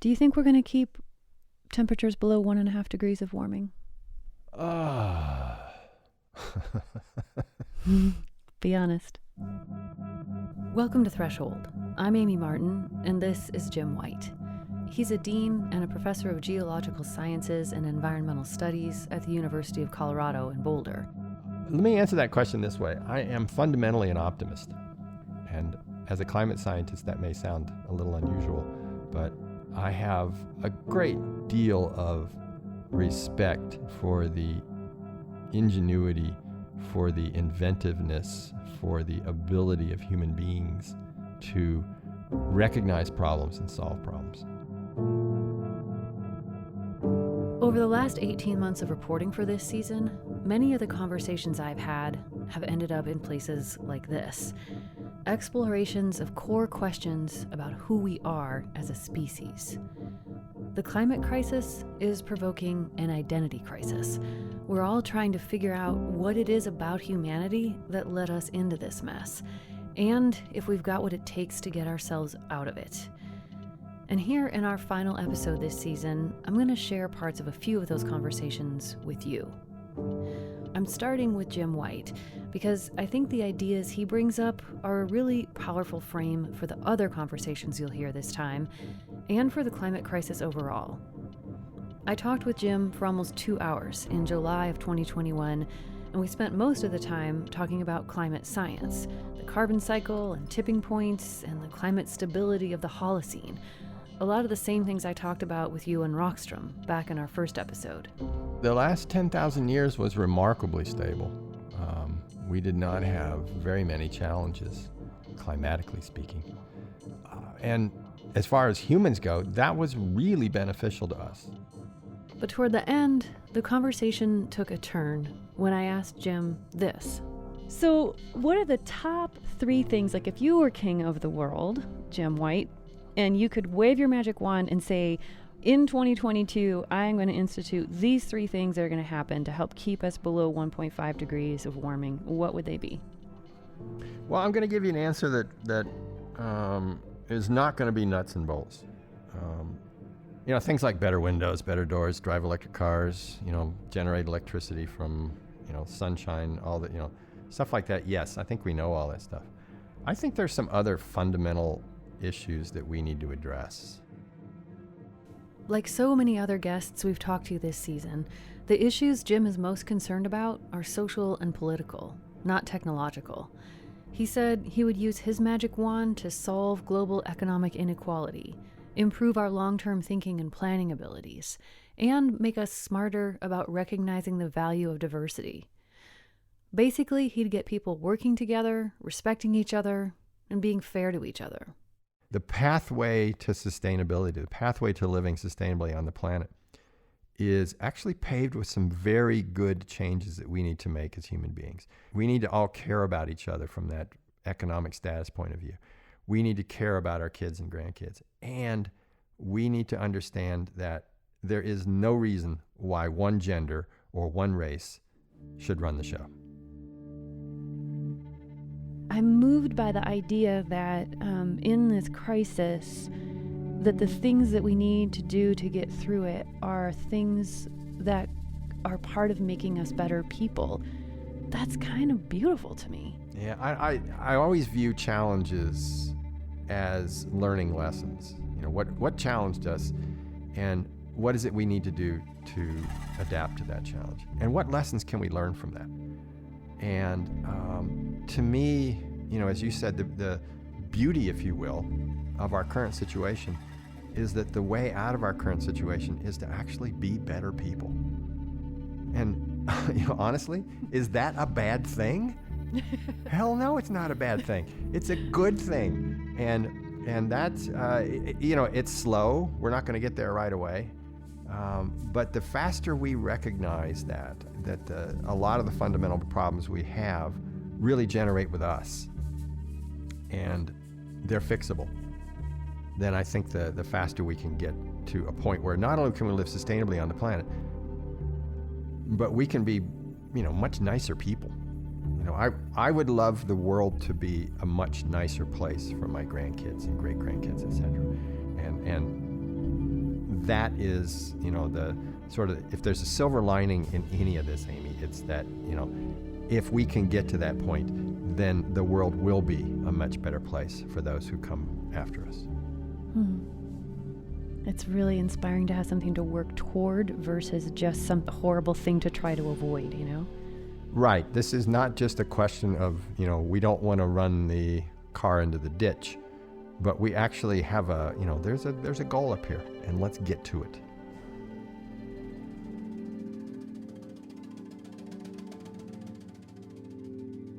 Do you think we're going to keep temperatures below 1.5 degrees of warming? Be honest. Welcome to Threshold. I'm Amy Martin, and this is Jim White. He's a dean and a professor of geological sciences and environmental studies at the University of Colorado in Boulder. Let me answer that question this way. I am fundamentally an optimist. And as a climate scientist, that may sound a little unusual, but I have a great deal of respect for the ingenuity, for the inventiveness, for the ability of human beings to recognize problems and solve problems. Over the last 18 months of reporting for this season, many of the conversations I've had have ended up in places like this. Explorations of core questions about who we are as a species. The climate crisis is provoking an identity crisis. We're all trying to figure out what it is about humanity that led us into this mess, and if we've got what it takes to get ourselves out of it. And here in our final episode this season, I'm going to share parts of a few of those conversations with you. I'm starting with Jim White because I think the ideas he brings up are a really powerful frame for the other conversations you'll hear this time, and for the climate crisis overall. I talked with Jim for almost 2 hours in July of 2021, and we spent most of the time talking about climate science, the carbon cycle and tipping points, and the climate stability of the Holocene. A lot of the same things I talked about with you and Rockstrom back in our first episode. The last 10,000 years was remarkably stable. We did not have very many challenges, climatically speaking. And as far as humans go, that was really beneficial to us. But toward the end, the conversation took a turn when I asked Jim this. So what are the top 3 things, like if you were king of the world, Jim White, and you could wave your magic wand and say, in 2022, I'm going to institute these 3 things that are going to happen to help keep us below 1.5 degrees of warming, what would they be? Well, I'm going to give you an answer that is not going to be nuts and bolts. Things like better windows, better doors, drive electric cars, generate electricity from, sunshine, all that, stuff like that. Yes, I think we know all that stuff. I think there's some other fundamental issues that we need to address. Like so many other guests we've talked to this season, the issues Jim is most concerned about are social and political, not technological. He said he would use his magic wand to solve global economic inequality, improve our long-term thinking and planning abilities, and make us smarter about recognizing the value of diversity. Basically, he'd get people working together, respecting each other, and being fair to each other. The pathway to sustainability, the pathway to living sustainably on the planet is actually paved with some very good changes that we need to make as human beings. We need to all care about each other from that economic status point of view. We need to care about our kids and grandkids. And we need to understand that there is no reason why one gender or one race should run the show. I'm moved by the idea that in this crisis, that the things that we need to do to get through it are things that are part of making us better people. That's kind of beautiful to me. Yeah, I always view challenges as learning lessons. What challenged us, and what is it we need to do to adapt to that challenge? And what lessons can we learn from that? And to me, as you said, the beauty, if you will, of our current situation is that the way out of our current situation is to actually be better people. And honestly, is that a bad thing? Hell no, it's not a bad thing. It's a good thing. And that's, it's slow. We're not going to get there right away. But the faster we recognize that a lot of the fundamental problems we have really generate with us, and they're fixable, then I think the faster we can get to a point where not only can we live sustainably on the planet, but we can be, much nicer people. I would love the world to be a much nicer place for my grandkids and great-grandkids, etc. And that is, the sort of, if there's a silver lining in any of this, Amy, it's that, if we can get to that point, then the world will be a much better place for those who come after us. It's really inspiring to have something to work toward versus just some horrible thing to try to avoid, Right. This is not just a question of, we don't want to run the car into the ditch, but we actually have there's a goal up here, and let's get to it.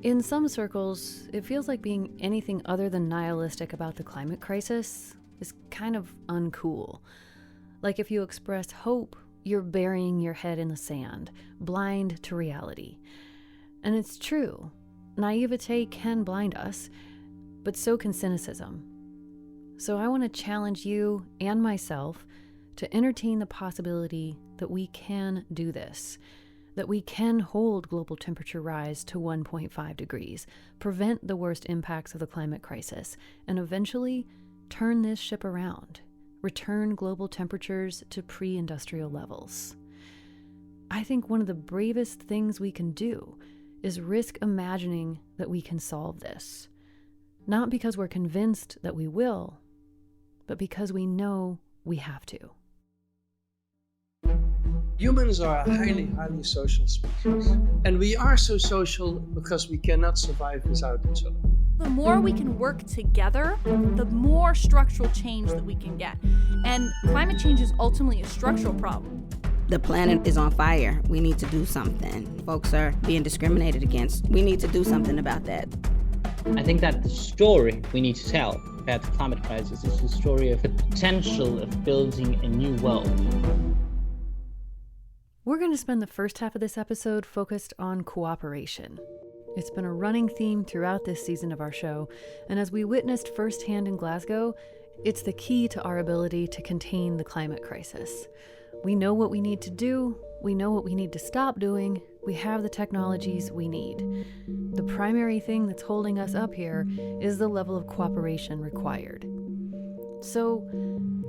In some circles, it feels like being anything other than nihilistic about the climate crisis is kind of uncool. Like if you express hope, you're burying your head in the sand, blind to reality. And it's true. Naivete can blind us, but so can cynicism. So I want to challenge you and myself to entertain the possibility that we can do this, that we can hold global temperature rise to 1.5 degrees, prevent the worst impacts of the climate crisis, and eventually turn this ship around, return global temperatures to pre-industrial levels. I think one of the bravest things we can do is risk imagining that we can solve this. Not because we're convinced that we will, but because we know we have to. Humans are a highly, highly social species. And we are so social because we cannot survive without each other. The more we can work together, the more structural change that we can get. And climate change is ultimately a structural problem. The planet is on fire. We need to do something. Folks are being discriminated against. We need to do something about that. I think that the story we need to tell about the climate crisis is the story of the potential of building a new world. We're going to spend the first half of this episode focused on cooperation. It's been a running theme throughout this season of our show, and as we witnessed firsthand in Glasgow, it's the key to our ability to contain the climate crisis. We know what we need to do, we know what we need to stop doing, we have the technologies we need. The primary thing that's holding us up here is the level of cooperation required. So,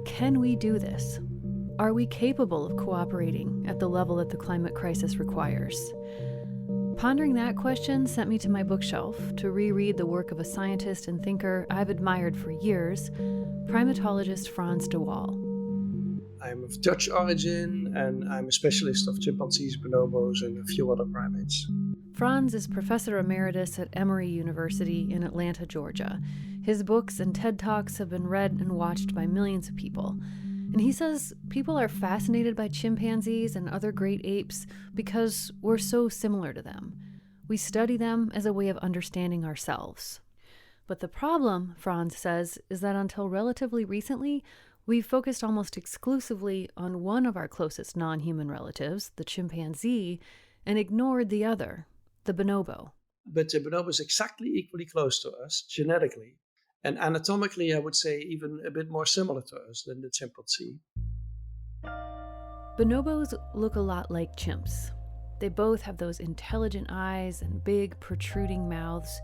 can we do this? Are we capable of cooperating at the level that the climate crisis requires? Pondering that question sent me to my bookshelf to reread the work of a scientist and thinker I've admired for years, primatologist Frans de Waal. I'm of Dutch origin, and I'm a specialist of chimpanzees, bonobos, and a few other primates. Frans is professor emeritus at Emory University in Atlanta, Georgia. His books and TED Talks have been read and watched by millions of people. And he says people are fascinated by chimpanzees and other great apes because we're so similar to them. We study them as a way of understanding ourselves. But the problem, Frans says, is that until relatively recently, we've focused almost exclusively on one of our closest non-human relatives, the chimpanzee, and ignored the other, the bonobo. But the bonobo is exactly equally close to us, genetically. And anatomically, I would say even a bit more similar to us than the chimpanzee. Bonobos look a lot like chimps. They both have those intelligent eyes and big, protruding mouths,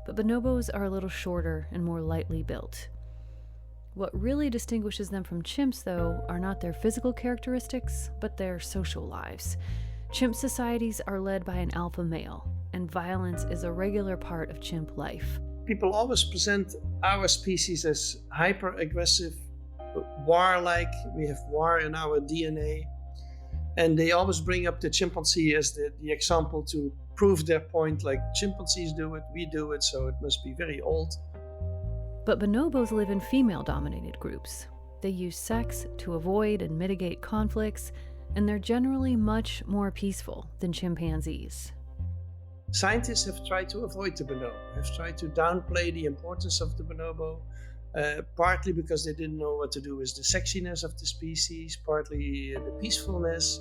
but bonobos are a little shorter and more lightly built. What really distinguishes them from chimps, though, are not their physical characteristics, but their social lives. Chimp societies are led by an alpha male, and violence is a regular part of chimp life. People always present our species as hyper-aggressive, war-like. We have war in our DNA. And they always bring up the chimpanzee as the example to prove their point, like chimpanzees do it, we do it, so it must be very old. But bonobos live in female-dominated groups. They use sex to avoid and mitigate conflicts, and they're generally much more peaceful than chimpanzees. Scientists have tried to avoid the bonobo, have tried to downplay the importance of the bonobo, partly because they didn't know what to do with the sexiness of the species, partly the peacefulness,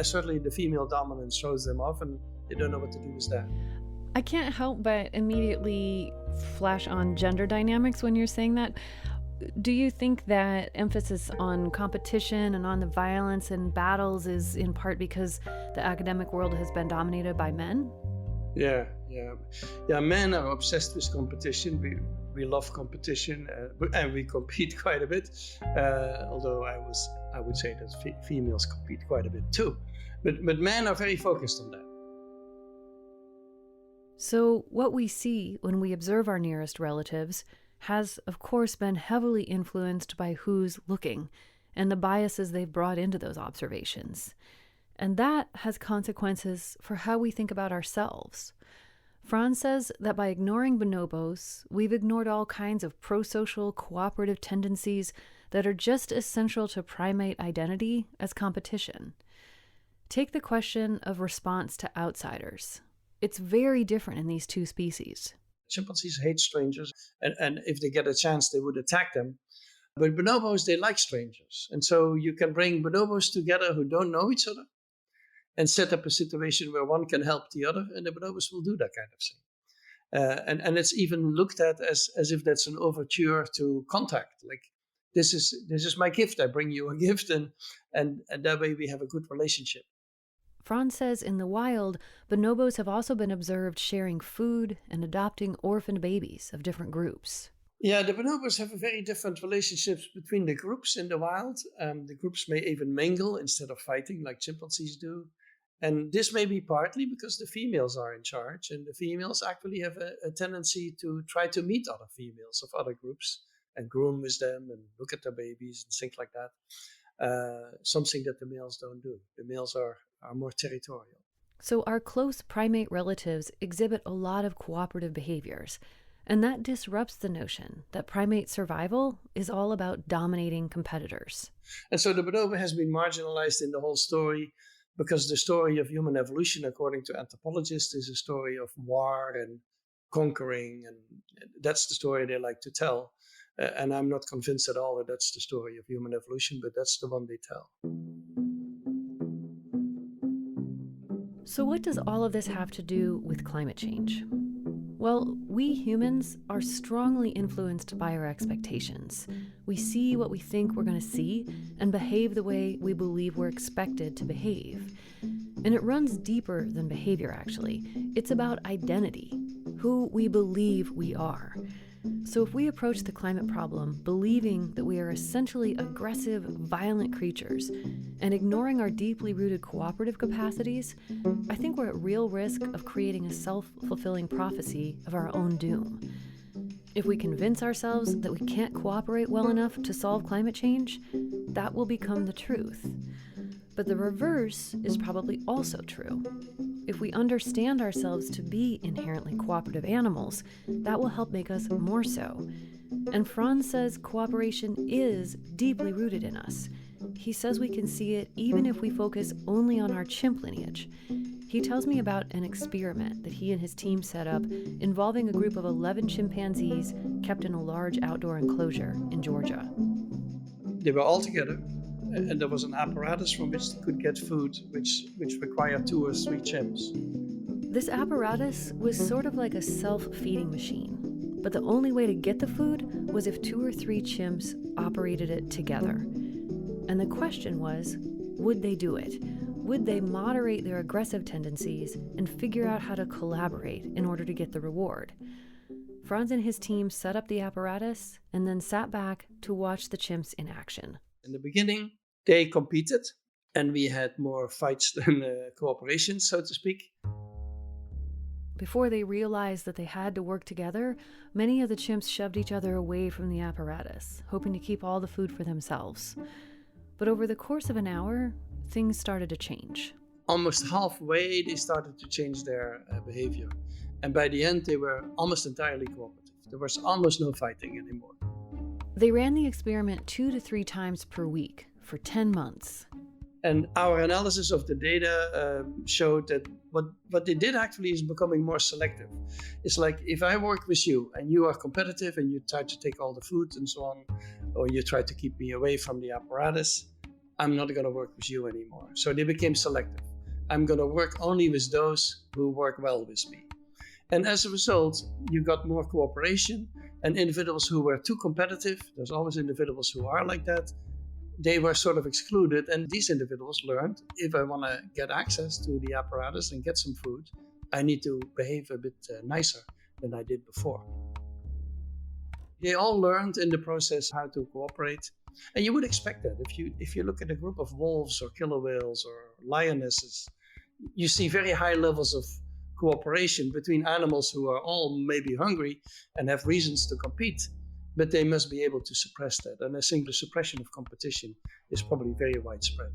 certainly the female dominance throws them off, and they don't know what to do with that. I can't help but immediately flash on gender dynamics when you're saying that. Do you think that emphasis on competition and on the violence and battles is in part because the academic world has been dominated by men? Yeah. Men are obsessed with competition. We love competition, and we compete quite a bit. Although I was I would say that females compete quite a bit too. But men are very focused on that. So, what we see when we observe our nearest relatives has, of course, been heavily influenced by who's looking and the biases they've brought into those observations. And that has consequences for how we think about ourselves. Franz says that by ignoring bonobos, we've ignored all kinds of pro-social, cooperative tendencies that are just as central to primate identity as competition. Take the question of response to outsiders. It's very different in these two species. Chimpanzees hate strangers, and if they get a chance, they would attack them. But bonobos, they like strangers. And so you can bring bonobos together who don't know each other and set up a situation where one can help the other, and the bonobos will do that kind of thing. And it's even looked at as if that's an overture to contact. Like, this is my gift. I bring you a gift, and that way we have a good relationship. Franz says in the wild, bonobos have also been observed sharing food and adopting orphaned babies of different groups. Yeah, the bonobos have a very different relationships between the groups in the wild. The groups may even mingle instead of fighting like chimpanzees do. And this may be partly because the females are in charge, and the females actually have a tendency to try to meet other females of other groups and groom with them and look at their babies and things like that. Something that the males don't do. The males are more territorial. So our close primate relatives exhibit a lot of cooperative behaviors, and that disrupts the notion that primate survival is all about dominating competitors. And so the bonobo has been marginalized in the whole story, because the story of human evolution, according to anthropologists, is a story of war and conquering, and that's the story they like to tell. And I'm not convinced at all that that's the story of human evolution, but that's the one they tell. So what does all of this have to do with climate change? Well, we humans are strongly influenced by our expectations. We see what we think we're going to see and behave the way we believe we're expected to behave. And it runs deeper than behavior, actually. It's about identity, who we believe we are. So if we approach the climate problem believing that we are essentially aggressive, violent creatures and ignoring our deeply rooted cooperative capacities, I think we're at real risk of creating a self-fulfilling prophecy of our own doom. If we convince ourselves that we can't cooperate well enough to solve climate change, that will become the truth. But the reverse is probably also true. If we understand ourselves to be inherently cooperative animals, that will help make us more so. And Franz says cooperation is deeply rooted in us. He says we can see it even if we focus only on our chimp lineage. He tells me about an experiment that he and his team set up involving a group of 11 chimpanzees kept in a large outdoor enclosure in Georgia. They were all together, and there was an apparatus from which they could get food, which required 2 or 3 chimps. This apparatus was sort of like a self-feeding machine, but the only way to get the food was if 2 or 3 chimps operated it together. And the question was, would they do it? Would they moderate their aggressive tendencies and figure out how to collaborate in order to get the reward? Franz and his team set up the apparatus and then sat back to watch the chimps in action. In the beginning, they competed, and we had more fights than cooperation, so to speak. Before they realized that they had to work together, many of the chimps shoved each other away from the apparatus, hoping to keep all the food for themselves. But over the course of an hour, things started to change. Almost halfway, they started to change their behavior. And by the end, they were almost entirely cooperative. There was almost no fighting anymore. They ran the experiment 2 to 3 times per week for 10 months. And our analysis of the data showed that what they did actually is becoming more selective. It's like, if I work with you and you are competitive and you try to take all the food and so on, or you try to keep me away from the apparatus, I'm not going to work with you anymore. So they became selective. I'm going to work only with those who work well with me. And as a result, you got more cooperation, and individuals who were too competitive, there's always individuals who are like that, they were sort of excluded. And these individuals learned, if I want to get access to the apparatus and get some food, I need to behave a bit nicer than I did before. They all learned in the process how to cooperate. And you would expect that if you look at a group of wolves or killer whales or lionesses, you see very high levels of cooperation between animals who are all maybe hungry and have reasons to compete, but they must be able to suppress that. And I think the suppression of competition is probably very widespread.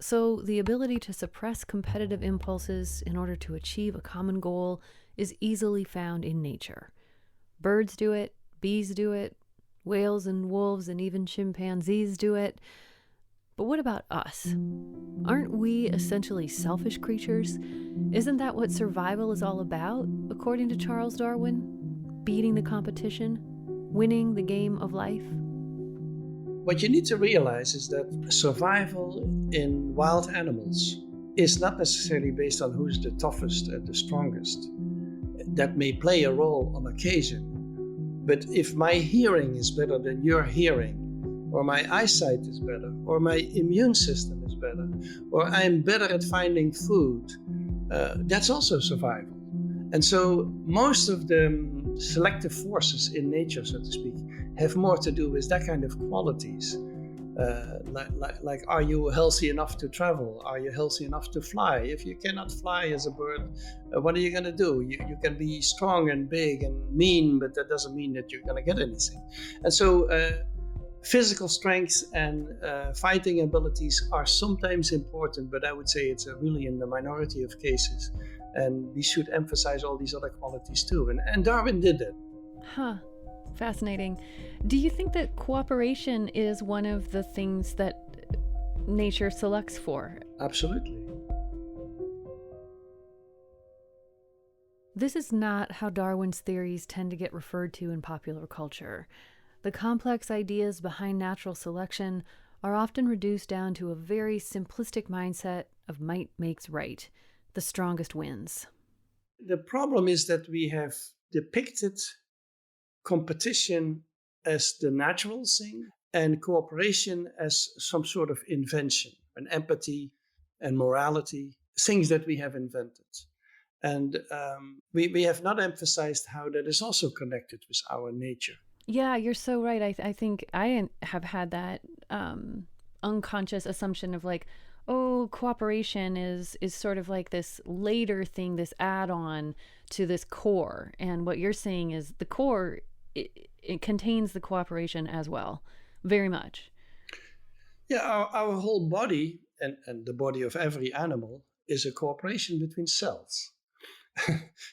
So, the ability to suppress competitive impulses in order to achieve a common goal is easily found in nature. Birds do it, bees do it, whales and wolves and even chimpanzees do it. But what about us? Aren't we essentially selfish creatures? Isn't that what survival is all about, according to Charles Darwin? Beating the competition, winning the game of life? What you need to realize is that survival in wild animals is not necessarily based on who's the toughest and the strongest. That may play a role on occasion, but if my hearing is better than your hearing, or my eyesight is better, or my immune system is better, or I'm better at finding food, that's also survival. And so most of the selective forces in nature, so to speak, have more to do with that kind of qualities. Like, are you healthy enough to travel? Are you healthy enough to fly? If you cannot fly as a bird, what are you going to do? You can be strong and big and mean, but that doesn't mean that you're going to get anything. And so physical strength and fighting abilities are sometimes important, but I would say it's really in the minority of cases. And we should emphasize all these other qualities too. And Darwin did that. Huh. Fascinating. Do you think that cooperation is one of the things that nature selects for? Absolutely. This is not how Darwin's theories tend to get referred to in popular culture. The complex ideas behind natural selection are often reduced down to a very simplistic mindset of might makes right. The strongest wins. The problem is that we have depicted competition as the natural thing and cooperation as some sort of invention, an empathy and morality, things that we have invented. And we have not emphasized how that is also connected with our nature. Yeah, you're so right. I think I have had that unconscious assumption of like, oh, cooperation is sort of like this later thing, this add-on to this core. And what you're saying is the core, it contains the cooperation as well, very much. Yeah, our whole body and the body of every animal is a cooperation between cells.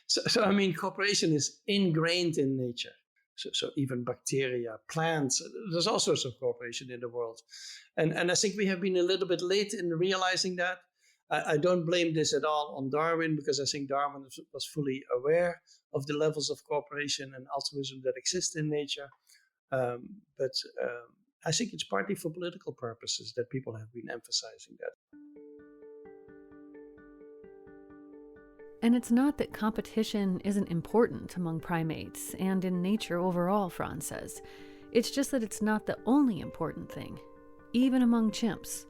So I mean, cooperation is ingrained in nature. So even bacteria, plants, there's all sorts of cooperation in the world. And I think we have been a little bit late in realizing that. I don't blame this at all on Darwin, because I think Darwin was fully aware of the levels of cooperation and altruism that exist in nature. But I think it's partly for political purposes that people have been emphasizing that. And it's not that competition isn't important among primates and in nature overall, Franz says. It's just that it's not the only important thing, even among chimps.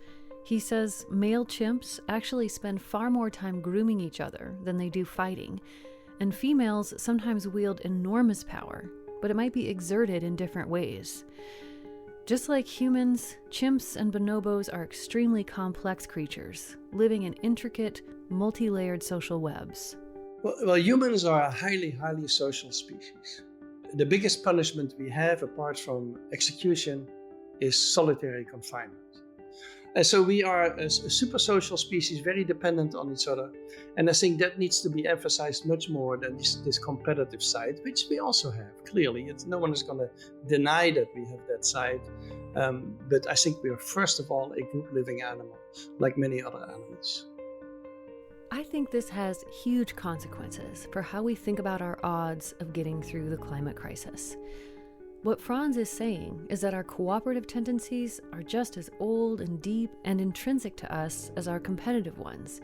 He says male chimps actually spend far more time grooming each other than they do fighting, and females sometimes wield enormous power, but it might be exerted in different ways. Just like humans, chimps and bonobos are extremely complex creatures, living in intricate, multi-layered social webs. Well, humans are a highly, highly social species. The biggest punishment we have, apart from execution, is solitary confinement. And so we are a super social species, very dependent on each other. And I think that needs to be emphasized much more than this competitive side, which we also have, clearly. No one is going to deny that we have that side. But I think we are, first of all, a group living animal, like many other animals. I think this has huge consequences for how we think about our odds of getting through the climate crisis. What Franz is saying is that our cooperative tendencies are just as old and deep and intrinsic to us as our competitive ones,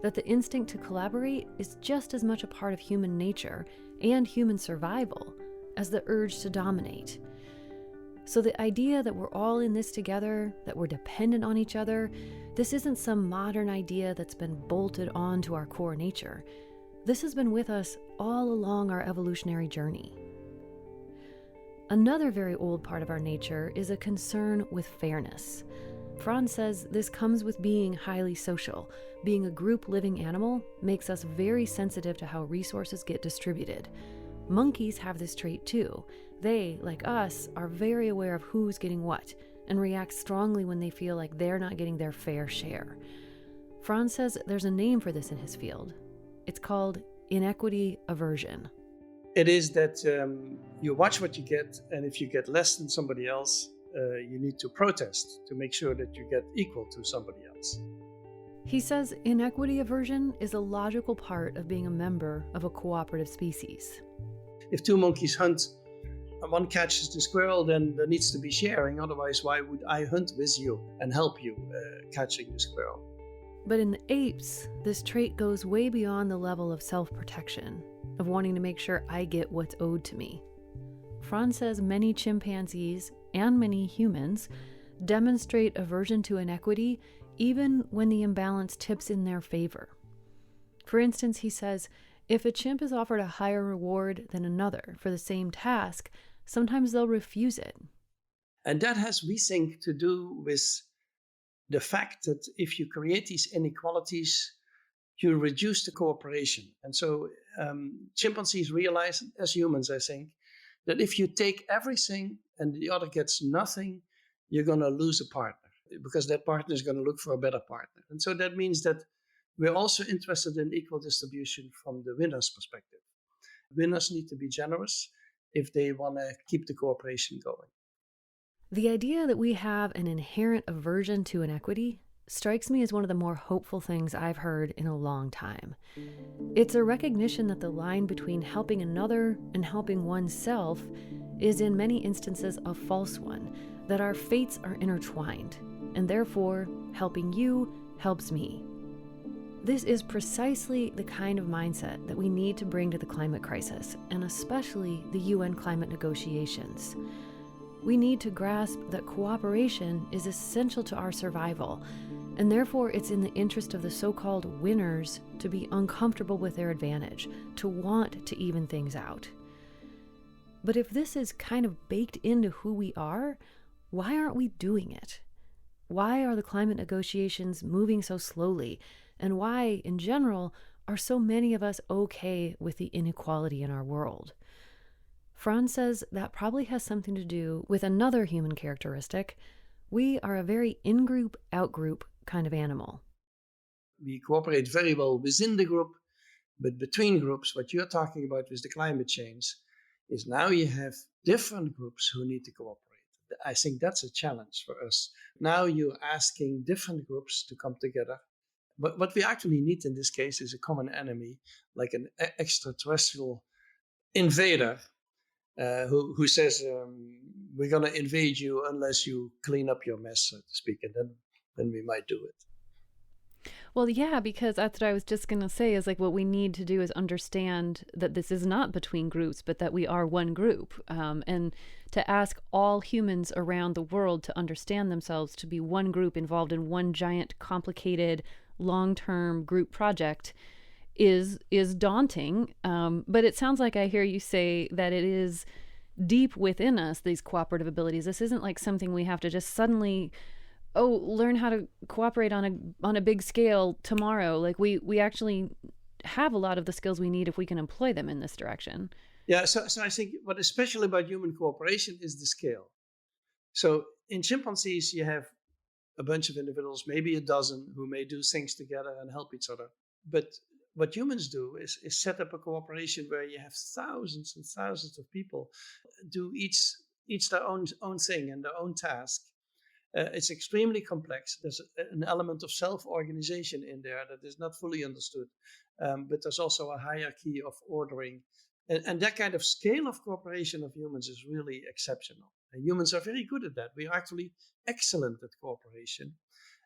that the instinct to collaborate is just as much a part of human nature and human survival as the urge to dominate. So the idea that we're all in this together, that we're dependent on each other, this isn't some modern idea that's been bolted onto our core nature. This has been with us all along our evolutionary journey. Another very old part of our nature is a concern with fairness. Franz says this comes with being highly social. Being a group living animal makes us very sensitive to how resources get distributed. Monkeys have this trait too. They, like us, are very aware of who's getting what and react strongly when they feel like they're not getting their fair share. Franz says there's a name for this in his field. It's called inequity aversion. It is that you watch what you get, and if you get less than somebody else, you need to protest to make sure that you get equal to somebody else. He says inequity aversion is a logical part of being a member of a cooperative species. If two monkeys hunt and one catches the squirrel, then there needs to be sharing. Otherwise, why would I hunt with you and help you catching the squirrel? But in the apes, this trait goes way beyond the level of self-protection, of wanting to make sure I get what's owed to me. Franz says many chimpanzees and many humans demonstrate aversion to inequity even when the imbalance tips in their favor. For instance, he says, if a chimp is offered a higher reward than another for the same task, sometimes they'll refuse it. And that has, we think, to do with the fact that if you create these inequalities, you reduce the cooperation. And so chimpanzees realize, as humans, I think, that if you take everything and the other gets nothing, you're going to lose a partner, because that partner is going to look for a better partner. And so that means that we're also interested in equal distribution from the winner's perspective. Winners need to be generous if they want to keep the cooperation going. The idea that we have an inherent aversion to inequity strikes me as one of the more hopeful things I've heard in a long time. It's a recognition that the line between helping another and helping oneself is in many instances a false one, that our fates are intertwined, and therefore helping you helps me. This is precisely the kind of mindset that we need to bring to the climate crisis, and especially the UN climate negotiations. We need to grasp that cooperation is essential to our survival, and therefore it's in the interest of the so-called winners to be uncomfortable with their advantage, to want to even things out. But if this is kind of baked into who we are, why aren't we doing it? Why are the climate negotiations moving so slowly? And why, in general, are so many of us okay with the inequality in our world? Franz says that probably has something to do with another human characteristic. We are a very in-group, out-group kind of animal. We cooperate very well within the group, but between groups, what you're talking about with the climate change, is now you have different groups who need to cooperate. I think that's a challenge for us. Now you're asking different groups to come together. But what we actually need in this case is a common enemy, like an extraterrestrial invader who says, we're going to invade you unless you clean up your mess, so to speak, and then we might do it. Well, yeah, because that's what I was just going to say is like what we need to do is understand that this is not between groups, but that we are one group. And to ask all humans around the world to understand themselves to be one group involved in one giant, complicated, long-term group project is daunting. But it sounds like I hear you say that it is deep within us, these cooperative abilities. This isn't like something we have to just suddenly learn how to cooperate on a big scale tomorrow. Like we actually have a lot of the skills we need if we can employ them in this direction. Yeah, so I think what is special about human cooperation is the scale. So in chimpanzees, you have a bunch of individuals, maybe a dozen, who may do things together and help each other. But what humans do is set up a cooperation where you have thousands and thousands of people do each their own thing and their own task. It's extremely complex. There's an element of self-organization in there that is not fully understood. But there's also a hierarchy of ordering. And that kind of scale of cooperation of humans is really exceptional. And humans are very good at that. We are actually excellent at cooperation.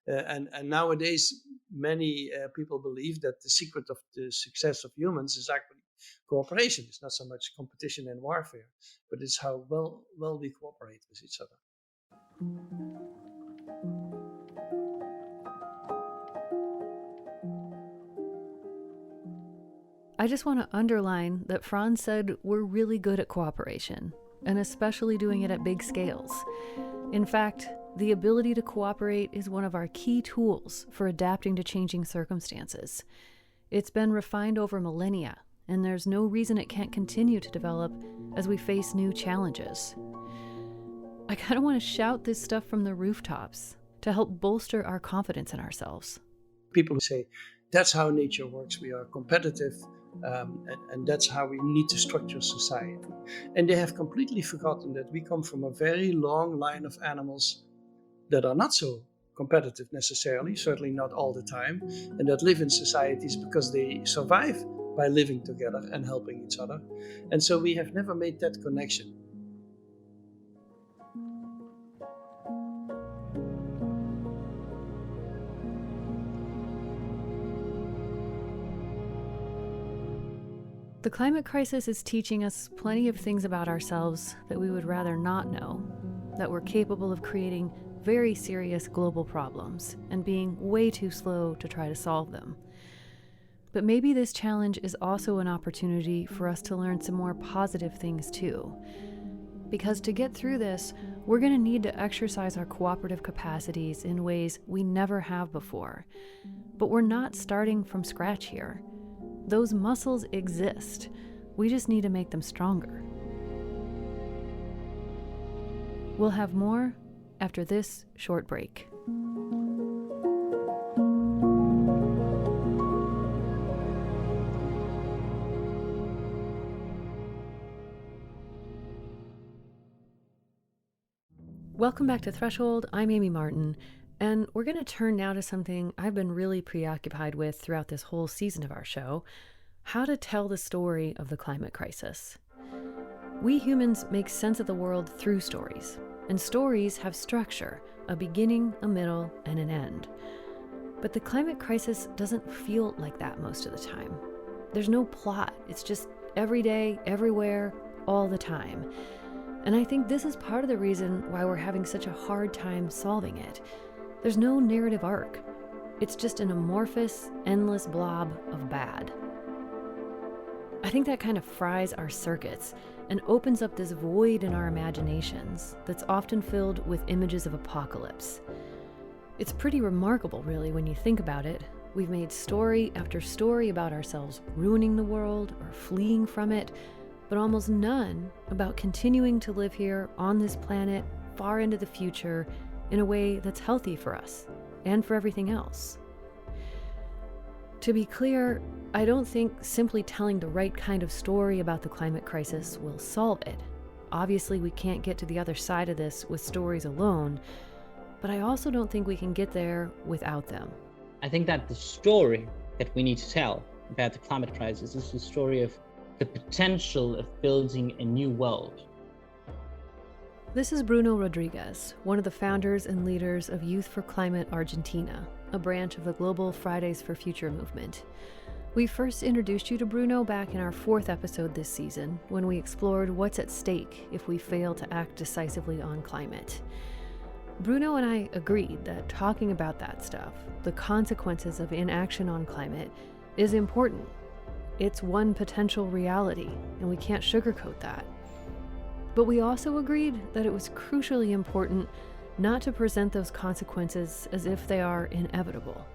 And nowadays, many people believe that the secret of the success of humans is actually cooperation. It's not so much competition and warfare, but it's how well we cooperate with each other. I just want to underline that Franz said we're really good at cooperation. and especially doing it at big scales. In fact, the ability to cooperate is one of our key tools for adapting to changing circumstances. It's been refined over millennia, and there's no reason it can't continue to develop as we face new challenges. I kind of want to shout this stuff from the rooftops to help bolster our confidence in ourselves. People say, that's how nature works. We are competitive, and that's how we need to structure society. And they have completely forgotten that we come from a very long line of animals that are not so competitive necessarily, certainly not all the time, and that live in societies because they survive by living together and helping each other. And so we have never made that connection. The climate crisis is teaching us plenty of things about ourselves that we would rather not know, that we're capable of creating very serious global problems and being way too slow to try to solve them. But maybe this challenge is also an opportunity for us to learn some more positive things too. Because to get through this, we're going to need to exercise our cooperative capacities in ways we never have before. But we're not starting from scratch here. Those muscles exist. We just need to make them stronger. We'll have more after this short break. Welcome back to Threshold. I'm Amy Martin, and we're going to turn now to something I've been really preoccupied with throughout this whole season of our show: how to tell the story of the climate crisis. We humans make sense of the world through stories, and stories have structure, a beginning, a middle, and an end. But the climate crisis doesn't feel like that most of the time. There's no plot. It's just every day, everywhere, all the time. And I think this is part of the reason why we're having such a hard time solving it. There's no narrative arc. It's just an amorphous, endless blob of bad. I think that kind of fries our circuits and opens up this void in our imaginations that's often filled with images of apocalypse. It's pretty remarkable, really, when you think about it. We've made story after story about ourselves ruining the world or fleeing from it, but almost none about continuing to live here on this planet far into the future in a way that's healthy for us and for everything else. To be clear, I don't think simply telling the right kind of story about the climate crisis will solve it. Obviously, we can't get to the other side of this with stories alone, but I also don't think we can get there without them. I think that the story that we need to tell about the climate crisis is the story of the potential of building a new world. This is Bruno Rodriguez, one of the founders and leaders of Youth for Climate Argentina, a branch of the global Fridays for Future movement. We first introduced you to Bruno back in our 4th episode this season, when we explored what's at stake if we fail to act decisively on climate. Bruno and I agreed that talking about that stuff, the consequences of inaction on climate, is important. It's one potential reality, and we can't sugarcoat that. But we also agreed that it was crucially important not to present those consequences as if they are inevitable.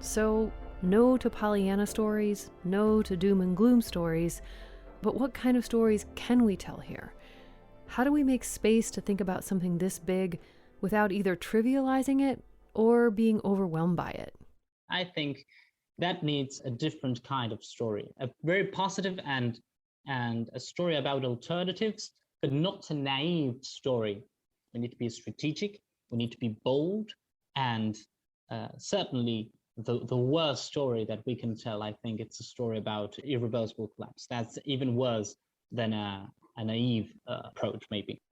So, no to Pollyanna stories, no to doom and gloom stories, but what kind of stories can we tell here? How do we make space to think about something this big without either trivializing it or being overwhelmed by it? I think that needs a different kind of story, a very positive and a story about alternatives, but not a naive story. We need to be strategic, we need to be bold, and certainly the worst story that we can tell, I think it's a story about irreversible collapse. That's even worse than a naive approach, maybe.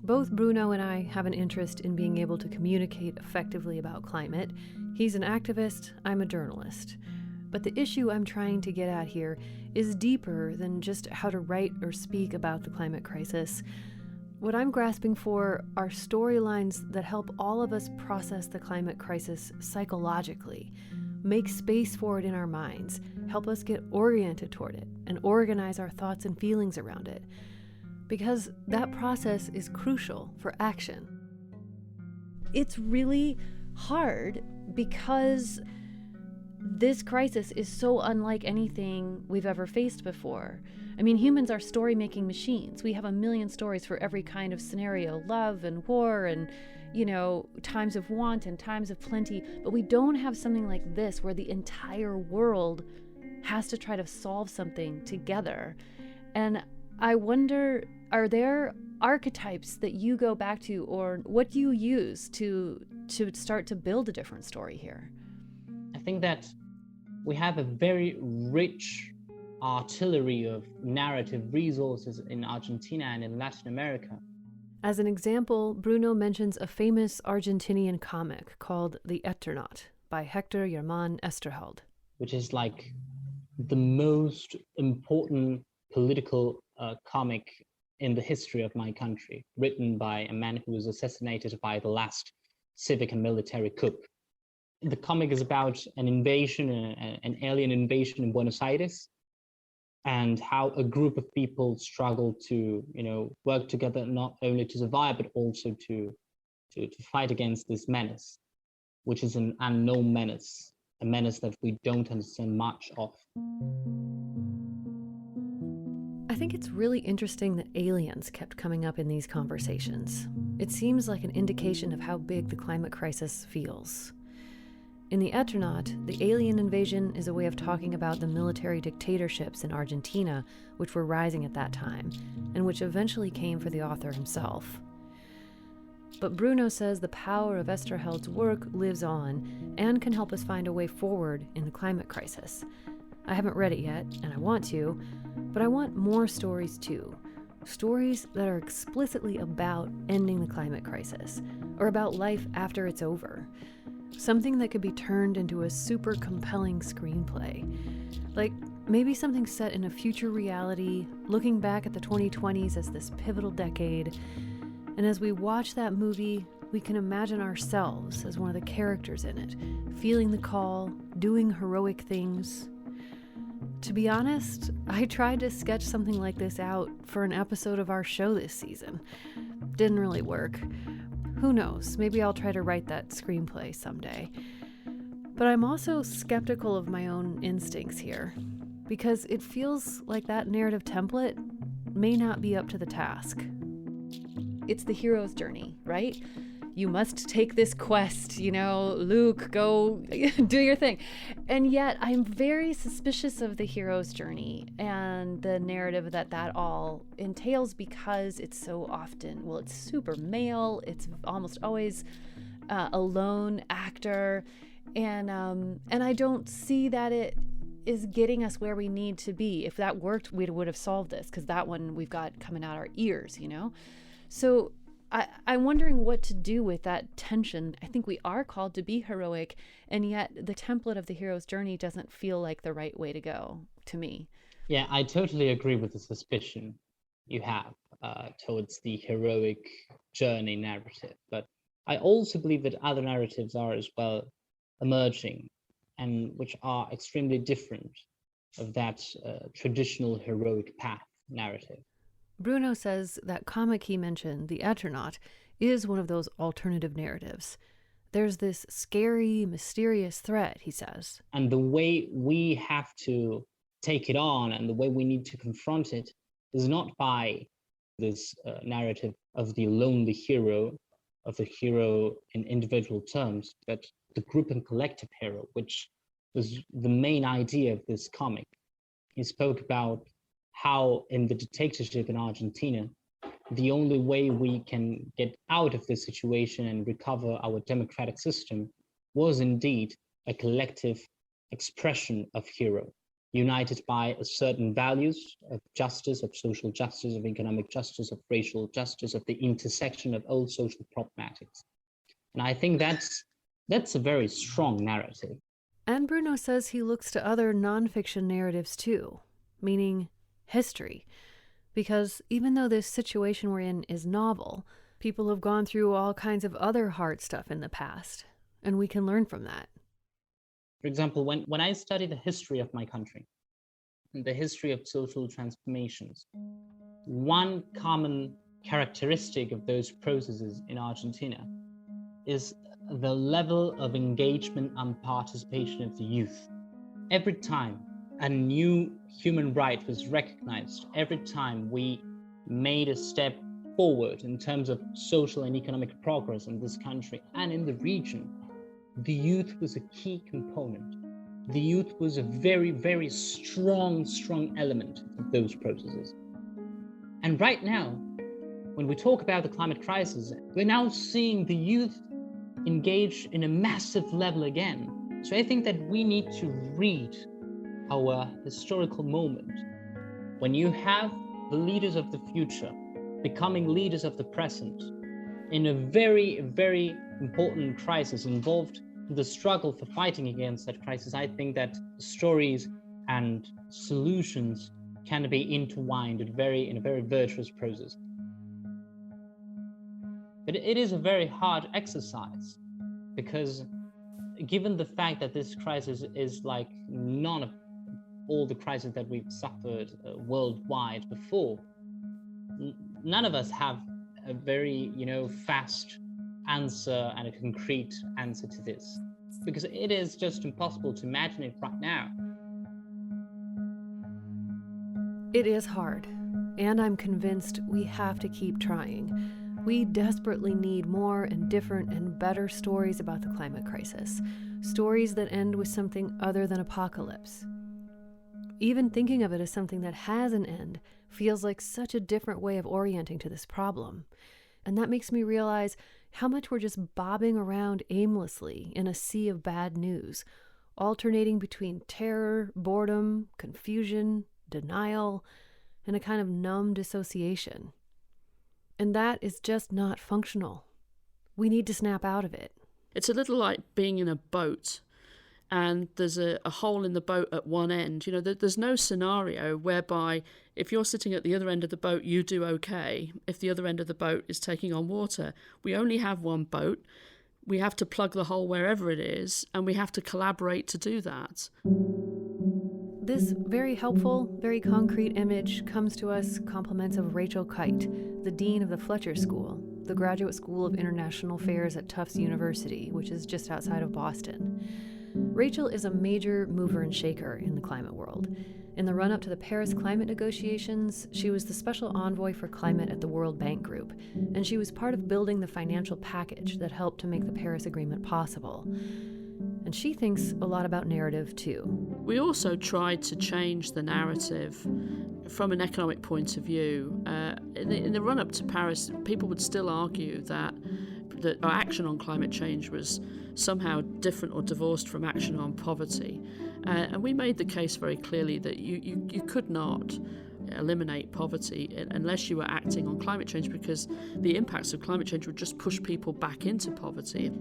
Both Bruno and I have an interest in being able to communicate effectively about climate. He's an activist, I'm a journalist. But the issue I'm trying to get at here is deeper than just how to write or speak about the climate crisis. What I'm grasping for are storylines that help all of us process the climate crisis psychologically, make space for it in our minds, help us get oriented toward it, and organize our thoughts and feelings around it. Because that process is crucial for action. It's really hard because this crisis is so unlike anything we've ever faced before. I mean, humans are story-making machines. We have a million stories for every kind of scenario, love and war and, times of want and times of plenty. But we don't have something like this where the entire world has to try to solve something together. And I wonder, are there archetypes that you go back to, or what do you use to start to build a different story here? I think that we have a very rich artillery of narrative resources in Argentina and in Latin America. As an example, Bruno mentions a famous Argentinian comic called The Eternaut by Hector Germán Esterheld, which is like the most important political comic in the history of my country, written by a man who was assassinated by the last civic and military coup. The comic is about an invasion, an alien invasion in Buenos Aires, and how a group of people struggle to, work together not only to survive, but also to fight against this menace, which is an unknown menace, a menace that we don't understand much of. I think it's really interesting that aliens kept coming up in these conversations. It seems like an indication of how big the climate crisis feels. In The Eternaut, the alien invasion is a way of talking about the military dictatorships in Argentina, which were rising at that time, and which eventually came for the author himself. But Bruno says the power of Esterheld's work lives on and can help us find a way forward in the climate crisis. I haven't read it yet, and I want to, but I want more stories too. Stories that are explicitly about ending the climate crisis, or about life after it's over. Something that could be turned into a super compelling screenplay. Like maybe something set in a future reality, looking back at the 2020s as this pivotal decade. And as we watch that movie, we can imagine ourselves as one of the characters in it, feeling the call, doing heroic things. To be honest, I tried to sketch something like this out for an episode of our show this season. Didn't really work. Who knows, maybe I'll try to write that screenplay someday. But I'm also skeptical of my own instincts here, because it feels like that narrative template may not be up to the task. It's the hero's journey, right? You must take this quest, Luke, go do your thing. And yet I'm very suspicious of the hero's journey and the narrative that all entails, because it's so often, it's super male. It's almost always a lone actor. And I don't see that it is getting us where we need to be. If that worked, we would have solved this, because that one we've got coming out our ears, So I'm wondering what to do with that tension. I think we are called to be heroic, and yet the template of the hero's journey doesn't feel like the right way to go to me. Yeah, I totally agree with the suspicion you have towards the heroic journey narrative. But I also believe that other narratives are as well emerging, and which are extremely different of that traditional heroic path narrative. Bruno says that comic he mentioned, The Eternaut, is one of those alternative narratives. There's this scary, mysterious threat, he says. And the way we have to take it on and the way we need to confront it is not by this narrative of the lonely hero, of the hero in individual terms, but the group and collective hero, which was the main idea of this comic. He spoke about how in the dictatorship in Argentina, the only way we can get out of this situation and recover our democratic system was indeed a collective expression of hero, united by a certain values of justice, of social justice, of economic justice, of racial justice, of the intersection of all social problematics. And I think that's a very strong narrative. And Bruno says he looks to other nonfiction narratives too, meaning history, because even though this situation we're in is novel, people have gone through all kinds of other hard stuff in the past, and we can learn from that. For example, when I study the history of my country, and the history of social transformations, one common characteristic of those processes in Argentina is the level of engagement and participation of the youth. Every time a new human right was recognized, every time we made a step forward in terms of social and economic progress in this country and in the region, the youth was a key component. The youth was a very, very strong element of those processes. And right now, when we talk about the climate crisis, we're now seeing the youth engage in a massive level again. So I think that we need to read our historical moment. When you have the leaders of the future becoming leaders of the present in a very, very important crisis involved in the struggle for fighting against that crisis, I think that stories and solutions can be intertwined in a very virtuous process. But it is a very hard exercise because given the fact that this crisis is like none of all the crises that we've suffered worldwide before, none of us have a very, fast answer and a concrete answer to this, because it is just impossible to imagine it right now. It is hard, and I'm convinced we have to keep trying. We desperately need more and different and better stories about the climate crisis, stories that end with something other than apocalypse. Even thinking of it as something that has an end feels like such a different way of orienting to this problem. And that makes me realize how much we're just bobbing around aimlessly in a sea of bad news, alternating between terror, boredom, confusion, denial, and a kind of numb dissociation. And that is just not functional. We need to snap out of it. It's a little like being in a boat and there's a hole in the boat at one end. There's no scenario whereby if you're sitting at the other end of the boat, you do okay. If the other end of the boat is taking on water, we only have one boat. We have to plug the hole wherever it is, and we have to collaborate to do that. This very helpful, very concrete image comes to us compliments of Rachel Kite, the dean of the Fletcher School, the Graduate School of International Affairs at Tufts University, which is just outside of Boston. Rachel is a major mover and shaker in the climate world. In the run-up to the Paris climate negotiations, she was the special envoy for climate at the World Bank Group, and she was part of building the financial package that helped to make the Paris Agreement possible. And she thinks a lot about narrative, too. We also tried to change the narrative from an economic point of view. In the run-up to Paris, people would still argue that our action on climate change was somehow different or divorced from action on poverty. And we made the case very clearly that you could not eliminate poverty unless you were acting on climate change, because the impacts of climate change would just push people back into poverty.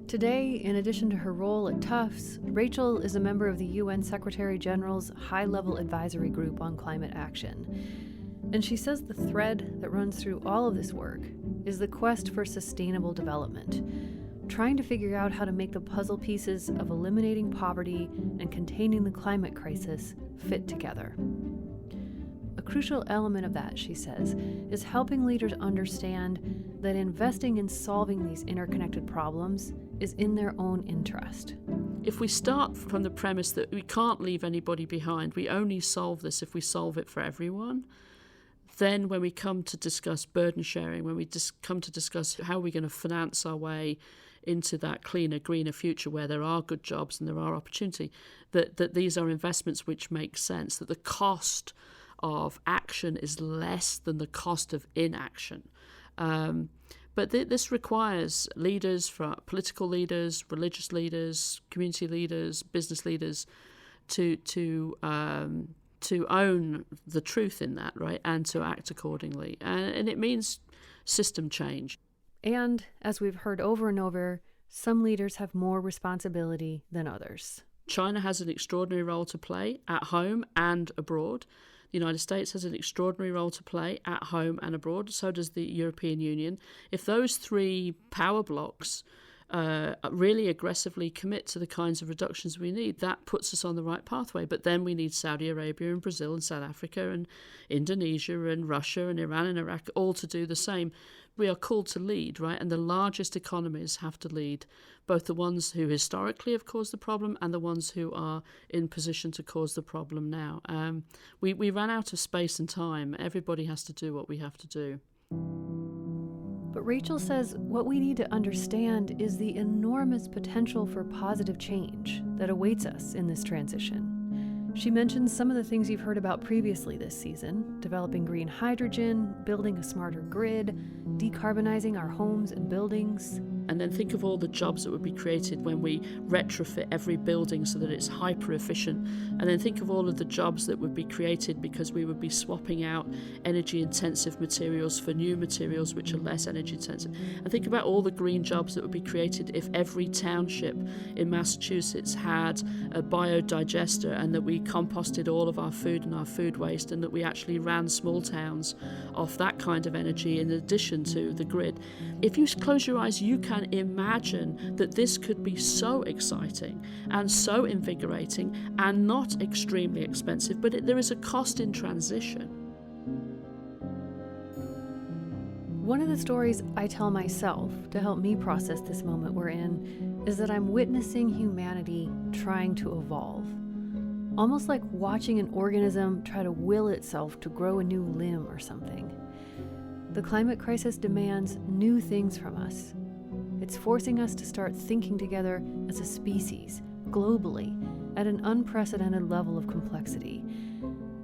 Today, in addition to her role at Tufts, Rachel is a member of the UN Secretary General's high-level advisory group on climate action. And she says the thread that runs through all of this work is the quest for sustainable development, trying to figure out how to make the puzzle pieces of eliminating poverty and containing the climate crisis fit together. A crucial element of that, she says, is helping leaders understand that investing in solving these interconnected problems is in their own interest. If we start from the premise that we can't leave anybody behind, we only solve this if we solve it for everyone, then when we come to discuss burden sharing, when we come to discuss how we're going to finance our way into that cleaner, greener future where there are good jobs and there are opportunity, that these are investments which make sense, that the cost of action is less than the cost of inaction. But this requires leaders, political leaders, religious leaders, community leaders, business leaders, to own the truth in that, right, and to act accordingly. And it means system change. And, as we've heard over and over, some leaders have more responsibility than others. China has an extraordinary role to play at home and abroad. The United States has an extraordinary role to play at home and abroad. So does the European Union. If those three power blocks really aggressively commit to the kinds of reductions we need, that puts us on the right pathway. But then we need Saudi Arabia and Brazil and South Africa and Indonesia and Russia and Iran and Iraq all to do the same. We are called to lead, right? And the largest economies have to lead, both the ones who historically have caused the problem and the ones who are in position to cause the problem now. We ran out of space and time. Everybody has to do what we have to do. But Rachel says what we need to understand is the enormous potential for positive change that awaits us in this transition. She mentions some of the things you've heard about previously this season: developing green hydrogen, building a smarter grid, decarbonizing our homes and buildings. And then think of all the jobs that would be created when we retrofit every building so that it's hyper efficient. And then think of all of the jobs that would be created because we would be swapping out energy intensive materials for new materials which are less energy intensive. And think about all the green jobs that would be created if every township in Massachusetts had a biodigester, and that we composted all of our food and our food waste, and that we actually ran small towns off that kind of energy in addition to the grid. If you close your eyes, you can imagine that this could be so exciting and so invigorating and not extremely expensive, but there is a cost in transition. One of the stories I tell myself to help me process this moment we're in is that I'm witnessing humanity trying to evolve. Almost like watching an organism try to will itself to grow a new limb or something. The climate crisis demands new things from us. It's forcing us to start thinking together as a species, globally, at an unprecedented level of complexity.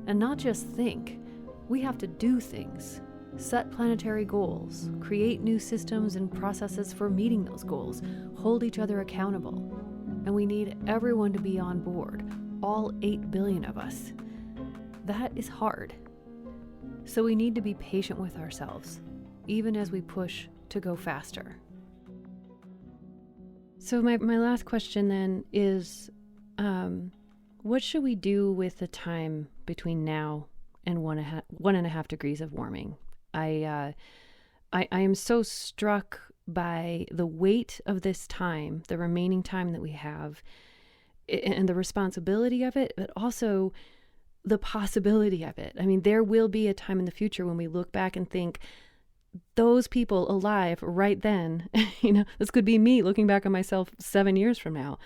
And not just think, we have to do things, set planetary goals, create new systems and processes for meeting those goals, hold each other accountable. And we need everyone to be on board, all 8 billion of us. That is hard. So we need to be patient with ourselves, even as we push to go faster. So my last question then is, what should we do with the time between now and 1.5 degrees of warming? I am so struck by the weight of this time, the remaining time that we have, and the responsibility of it, but also the possibility of it. I mean, there will be a time in the future when we look back and think, those people alive right then, this could be me looking back on myself 7 years from now.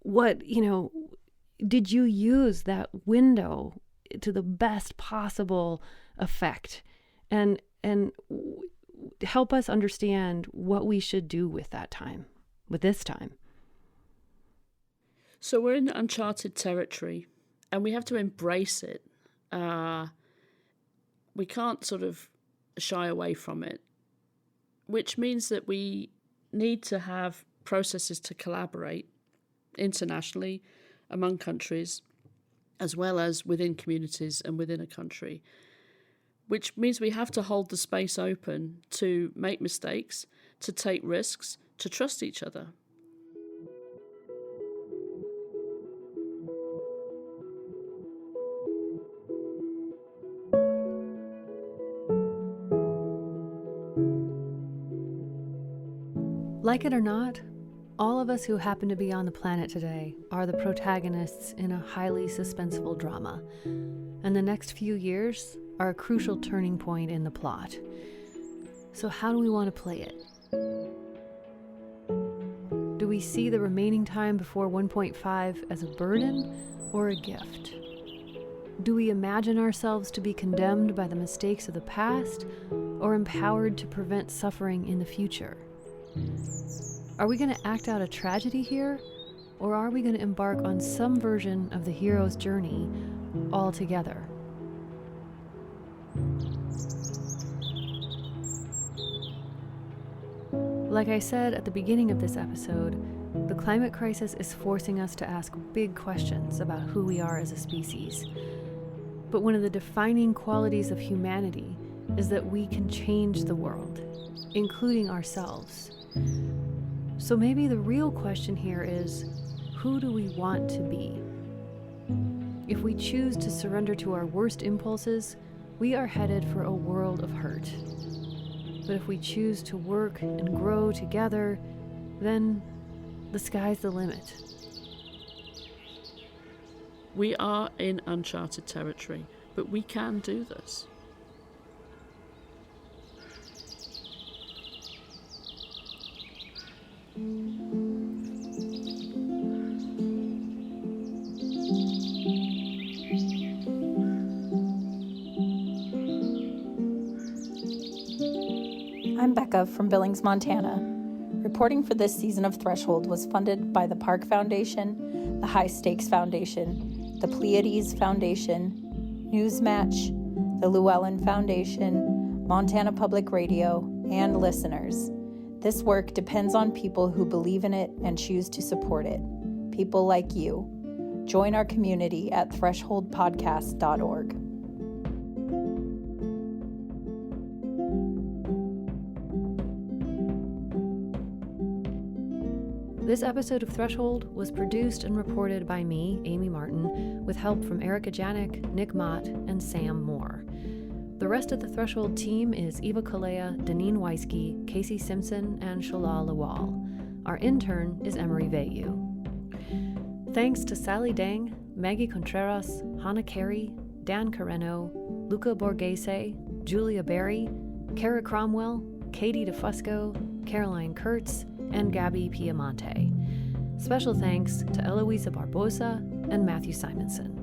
Did you use that window to the best possible effect? And help us understand what we should do with that time, with this time. So we're in uncharted territory, and we have to embrace it. We can't sort of shy away from it, which means that we need to have processes to collaborate internationally among countries, as well as within communities and within a country, which means we have to hold the space open to make mistakes, to take risks, to trust each other. Like it or not, all of us who happen to be on the planet today are the protagonists in a highly suspenseful drama, and the next few years are a crucial turning point in the plot. So how do we want to play it? Do we see the remaining time before 1.5 as a burden or a gift? Do we imagine ourselves to be condemned by the mistakes of the past or empowered to prevent suffering in the future? Are we going to act out a tragedy here, or are we going to embark on some version of the hero's journey all together? Like I said at the beginning of this episode, the climate crisis is forcing us to ask big questions about who we are as a species. But one of the defining qualities of humanity is that we can change the world, including ourselves. So maybe the real question here is, who do we want to be? If we choose to surrender to our worst impulses, we are headed for a world of hurt. But if we choose to work and grow together, then the sky's the limit. We are in uncharted territory, but we can do this. I'm Becca from Billings, Montana. Reporting for this season of Threshold was funded by the Park Foundation, the High Stakes Foundation, the Pleiades Foundation, Newsmatch, the Llewellyn Foundation, Montana Public Radio, and listeners. This work depends on people who believe in it and choose to support it. People like you. Join our community at thresholdpodcast.org. This episode of Threshold was produced and reported by me, Amy Martin, with help from Erica Janik, Nick Mott, and Sam Moore. The rest of the Threshold team is Eva Kalea, Deneen Weisky, Casey Simpson, and Shalal Lawal. Our intern is Emery Vayu. Thanks to Sally Dang, Maggie Contreras, Hannah Carey, Dan Carreno, Luca Borghese, Julia Berry, Kara Cromwell, Katie DeFusco, Caroline Kurtz, and Gabby Piemonte. Special thanks to Eloisa Barbosa and Matthew Simonson.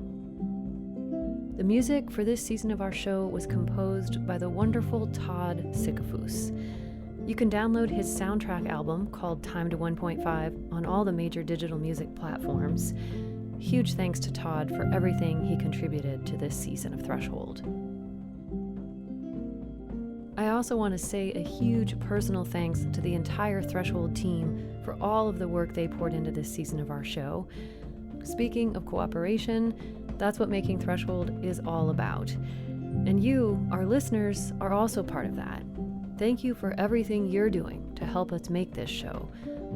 The music for this season of our show was composed by the wonderful Todd Sikafus. You can download his soundtrack album called Time to 1.5 on all the major digital music platforms. Huge thanks to Todd for everything he contributed to this season of Threshold. I also want to say a huge personal thanks to the entire Threshold team for all of the work they poured into this season of our show. Speaking of cooperation, that's what Making Threshold is all about. And you, our listeners, are also part of that. Thank you for everything you're doing to help us make this show.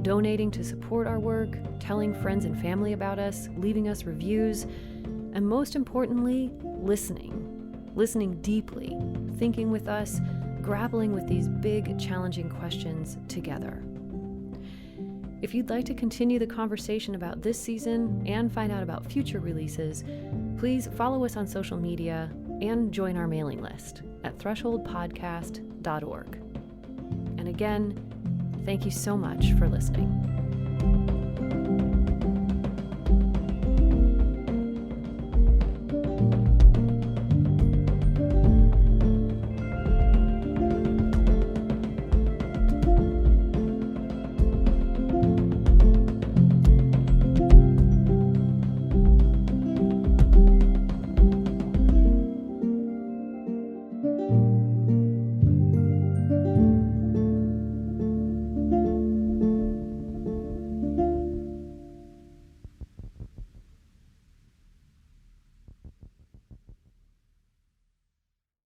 Donating to support our work, telling friends and family about us, leaving us reviews, and most importantly, listening. Listening deeply, thinking with us, grappling with these big, challenging questions together. If you'd like to continue the conversation about this season and find out about future releases, please follow us on social media and join our mailing list at thresholdpodcast.org. And again, thank you so much for listening.